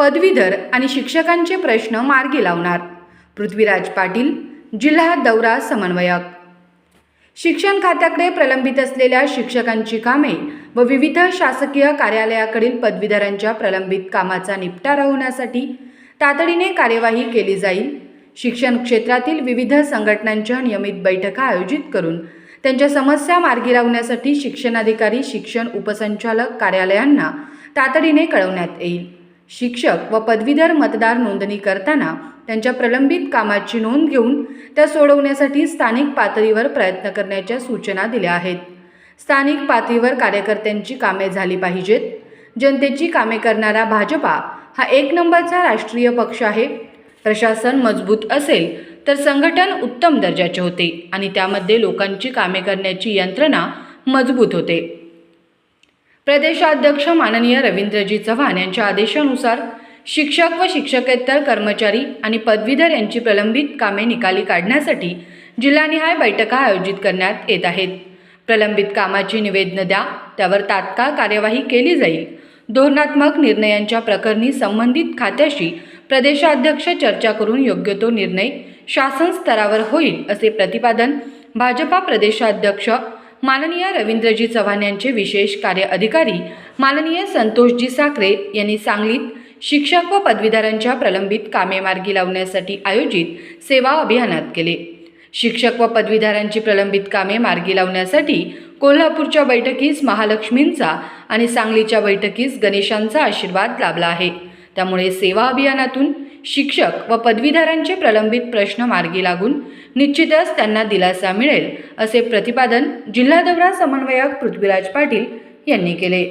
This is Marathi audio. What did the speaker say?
पदवीधर आणि शिक्षकांचे प्रश्न मार्गी लावणार। पृथ्वीराज पाटील, जिल्हा दौरा समन्वयक। शिक्षण खात्याकडे प्रलंबित असलेल्या शिक्षकांची कामे व विविध शासकीय कार्यालयाकडील पदवीधरांच्या प्रलंबित कामाचा निपटारा होण्यासाठी तातडीने कार्यवाही केली जाईल। शिक्षण क्षेत्रातील विविध संघटनांच्या नियमित बैठका आयोजित करून त्यांच्या समस्या मार्गी लावण्यासाठी शिक्षणाधिकारी, शिक्षण उपसंचालक कार्यालयांना तातडीने कळवण्यात येईल। शिक्षक व पदवीधर मतदार नोंदणी करताना त्यांच्या प्रलंबित कामाची नोंद घेऊन त्या सोडवण्यासाठी स्थानिक पातळीवर प्रयत्न करण्याच्या सूचना दिल्या आहेत। स्थानिक पातळीवर कार्यकर्त्यांची कामे झाली पाहिजेत। जनतेची कामे करणारा भाजपा हा एक नंबरचा राष्ट्रीय पक्ष आहे। प्रशासन मजबूत असेल तर संघटन उत्तम दर्जाचे होते आणि त्यामध्ये लोकांची कामे करण्याची यंत्रणा मजबूत होते। प्रदेशाध्यक्ष माननीय रवींद्रजी चव्हाण यांच्या आदेशानुसार शिक्षक व शिक्षकेतर कर्मचारी आणि पदवीधर यांची प्रलंबित कामे निकाली काढण्यासाठी जिल्हानिहाय बैठका आयोजित करण्यात येत आहेत। प्रलंबित कामाची निवेदनं द्या, त्यावर तात्काळ कार्यवाही केली जाईल। धोरणात्मक निर्णयांच्या प्रकरणी संबंधित खात्याशी प्रदेशाध्यक्ष चर्चा करून योग्य तो निर्णय शासन स्तरावर होईल, असे प्रतिपादन भाजपा प्रदेशाध्यक्ष माननीय रवींद्रजी चव्हाण यांचे विशेष कार्य अधिकारी माननीय संतोषजी साखरे यांनी सांगलीत शिक्षक व पदवीधरांच्या प्रलंबित कामे मार्गी लावण्यासाठी आयोजित सेवा अभियानात केले। शिक्षक व पदवीधरांची प्रलंबित कामे मार्गी लावण्यासाठी कोल्हापूरच्या बैठकीस महालक्ष्मींचा आणि सांगलीच्या बैठकीस गणेशांचा आशीर्वाद लाभला आहे। त्यामुळे सेवा अभियानातून शिक्षक व पदवीधरांचे प्रलंबित प्रश्न मार्गी लागून निश्चितच त्यांना दिलासा मिळेल, असे प्रतिपादन जिल्हा दौरा समन्वयक पृथ्वीराज पाटील यांनी केले।